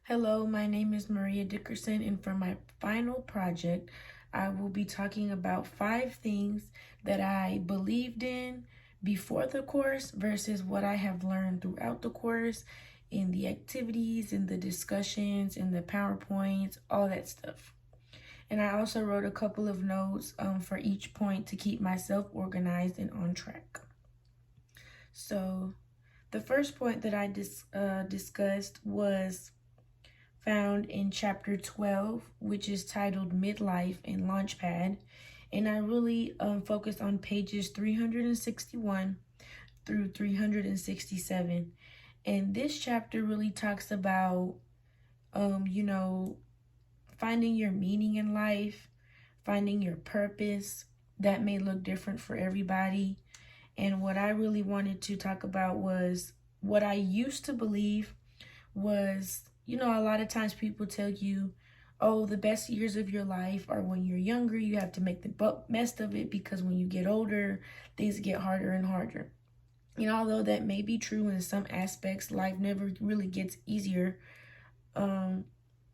Hello, my name is Maria Dickerson, and for my final project, I will be talking about 5 things that I believed in before the course versus what I have learned throughout the course in the activities, in the discussions, in the PowerPoints, all that stuff. And I also wrote a couple of notes for each point to keep myself organized and on track. So the first point that I discussed was found in chapter 12, which is titled Midlife and Launchpad. And I really focused on pages 361 through 367. And this chapter really talks about, finding your meaning in life, finding your purpose. That may look different for everybody. And what I really wanted to talk about was what I used to believe was, a lot of times people tell you, oh, the best years of your life are when you're younger. You have to make the best of it because when you get older, things get harder and harder. Although that may be true in some aspects, life never really gets easier. I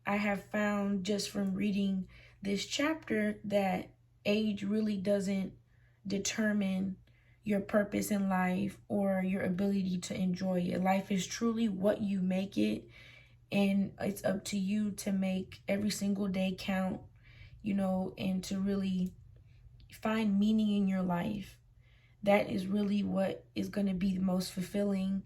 have found just from reading this chapter that age really doesn't determine your purpose in life or your ability to enjoy it. Life is truly what you make it, and it's up to you to make every single day count, and to really find meaning in your life. That is really what is going to be the most fulfilling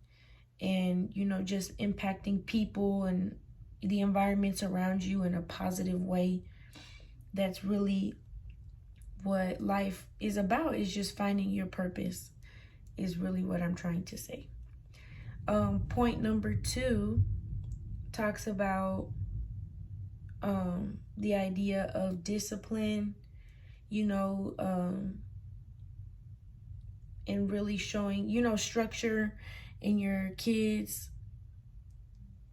and, just impacting people and the environments around you in a positive way. That's really what life is about, is just finding your purpose, is really what I'm trying to say. Point number 2 talks about the idea of discipline, and really showing, structure in your kids,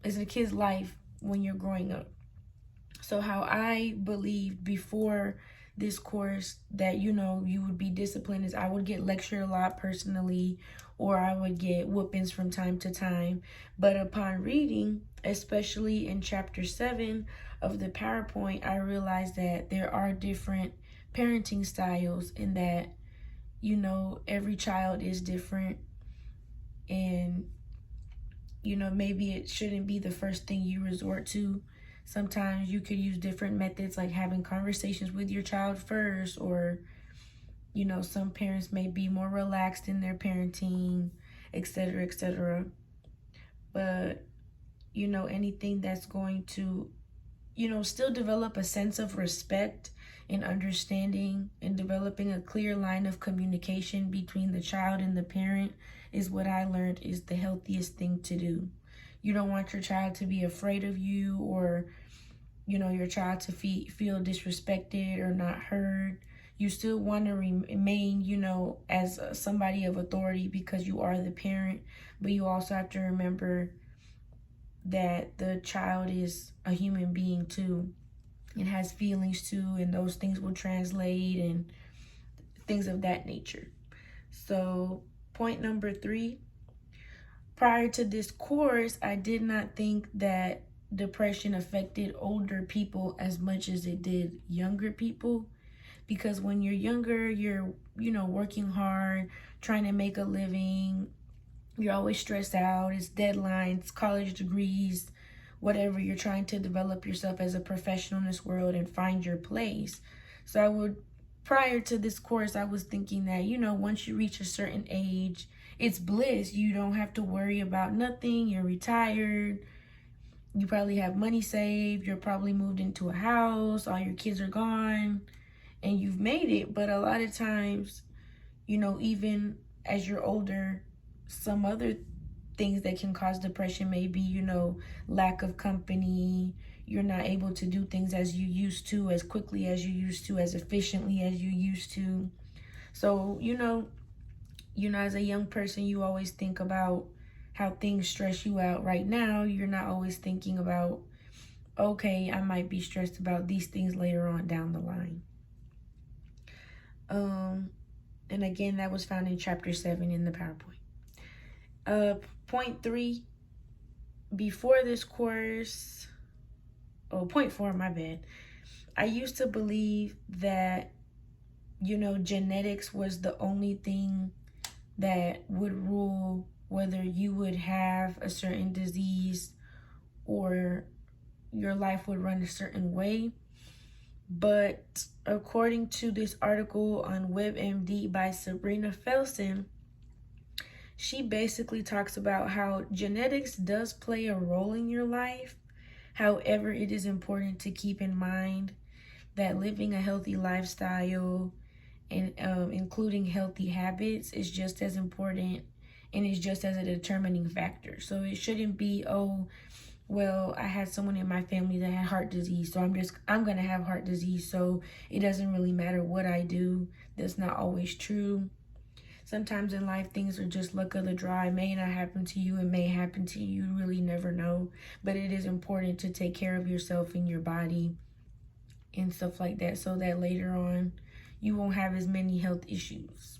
as a kid's life when you're growing up. So how I believed before this course that, you would be disciplined is I would get lectured a lot personally, or I would get whoopings from time to time. But upon reading, especially in chapter 7 of the PowerPoint, I realized that there are different parenting styles and that, every child is different. And, maybe it shouldn't be the first thing you resort to. Sometimes you could use different methods, like having conversations with your child first, or, some parents may be more relaxed in their parenting, etc., etc. But, anything that's going to, still develop a sense of respect and understanding and developing a clear line of communication between the child and the parent is what I learned is the healthiest thing to do. You don't want your child to be afraid of you, or, your child to feel disrespected or not heard. You still want to remain, as somebody of authority because you are the parent, but you also have to remember that the child is a human being too and has feelings too, and those things will translate and things of that nature. So point number 3, prior to this course, I did not think that depression affected older people as much as it did younger people. Because when you're younger, you're, working hard, trying to make a living. You're always stressed out. It's deadlines, college degrees, whatever. You're trying to develop yourself as a professional in this world and find your place. So prior to this course, I was thinking that, once you reach a certain age, it's bliss. You don't have to worry about nothing. You're retired. You probably have money saved. You're probably moved into a house. All your kids are gone and you've made it. But a lot of times, even as you're older, some other things that can cause depression may be, lack of company. You're not able to do things as you used to, as quickly as you used to, as efficiently as you used to. So, as a young person, you always think about how things stress you out. Right now, you're not always thinking about, okay, I might be stressed about these things later on down the line. And again, that was found in chapter 7 in the PowerPoint. Point 3, before this course, point four, my bad. I used to believe that, genetics was the only thing that would rule whether you would have a certain disease or your life would run a certain way. But according to this article on WebMD by Sabrina Felsen, she basically talks about how genetics does play a role in your life. However, it is important to keep in mind that living a healthy lifestyle and including healthy habits is just as important and is just as a determining factor. So it shouldn't be, oh, well, I had someone in my family that had heart disease, so I'm going to have heart disease, so it doesn't really matter what I do. That's not always true. Sometimes in life, things are just luck of the draw. It may not happen to you. It may happen to you. You really never know. But it is important to take care of yourself and your body and stuff like that so that later on you won't have as many health issues.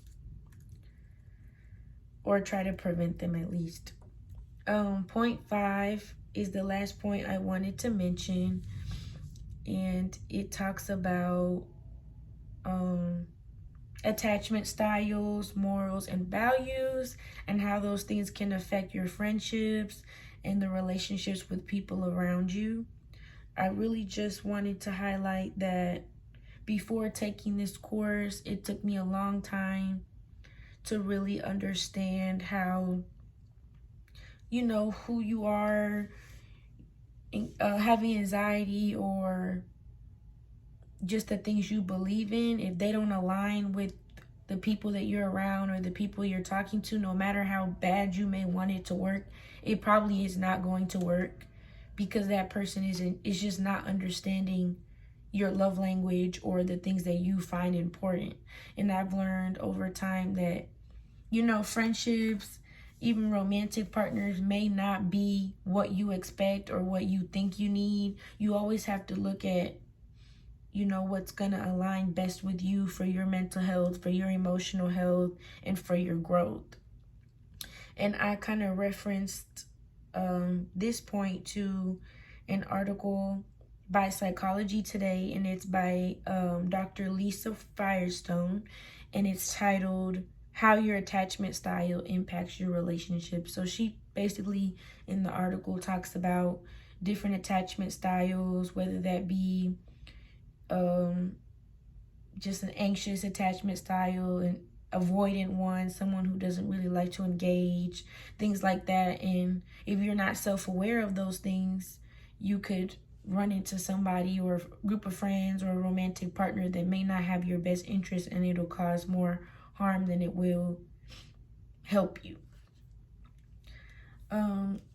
Or try to prevent them at least. Point 5 is the last point I wanted to mention. And it talks about attachment styles, morals, and values, and how those things can affect your friendships and the relationships with people around you. I really just wanted to highlight that before taking this course, it took me a long time to really understand how, who you are, having anxiety or just the things you believe in, if they don't align with the people that you're around or the people you're talking to, no matter how bad you may want it to work, it probably is not going to work because that person is just not understanding your love language or the things that you find important. And I've learned over time that, friendships, even romantic partners may not be what you expect or what you think you need. You always have to look at, what's going to align best with you for your mental health, for your emotional health, and for your growth. And I kind of referenced this point to an article by Psychology Today, and it's by Dr. Lisa Firestone, and it's titled How Your Attachment Style Impacts Your Relationship. So she basically in the article talks about different attachment styles, whether that be just an anxious attachment style, an avoidant one, someone who doesn't really like to engage, things like that. And if you're not self-aware of those things, you could run into somebody or a group of friends or a romantic partner that may not have your best interest, and it'll cause more harm than it will help you.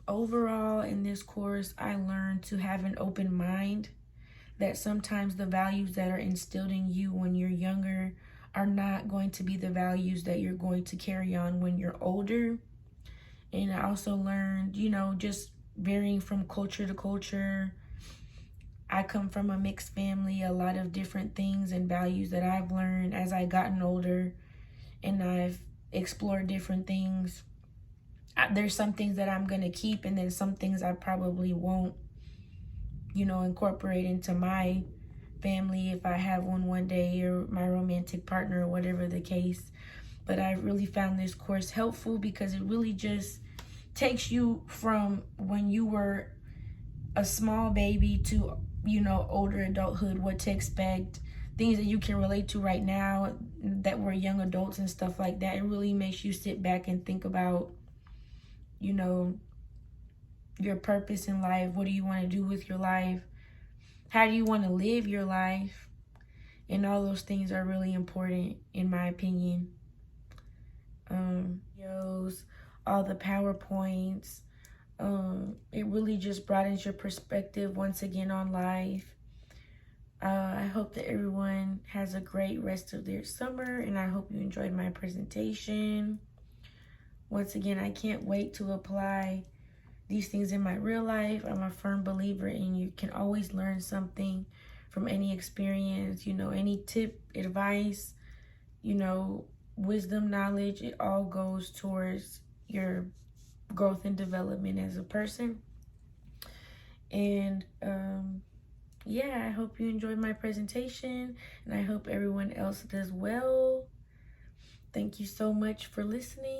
Overall, in this course, I learned to have an open mind, that sometimes the values that are instilled in you when you're younger are not going to be the values that you're going to carry on when you're older. And I also learned, just varying from culture to culture. I come from a mixed family, a lot of different things and values that I've learned as I've gotten older and I've explored different things. There's some things that I'm going to keep, and then some things I probably won't, incorporate into my family if I have one day, or my romantic partner, or whatever the case. But I really found this course helpful because it really just takes you from when you were a small baby to, older adulthood, what to expect, things that you can relate to right now that we're young adults and stuff like that. It really makes you sit back and think about, your purpose in life. What do you want to do with your life? How do you want to live your life? And all those things are really important, in my opinion. Videos, all the PowerPoints. It really just broadens your perspective once again on life. I hope that everyone has a great rest of their summer, and I hope you enjoyed my presentation. Once again, I can't wait to apply these things in my real life. I'm a firm believer in you can always learn something from any experience, any tip, advice, wisdom, knowledge. It all goes towards your growth and development as a person. And yeah, I hope you enjoyed my presentation, and I hope everyone else does well. Thank you so much for listening.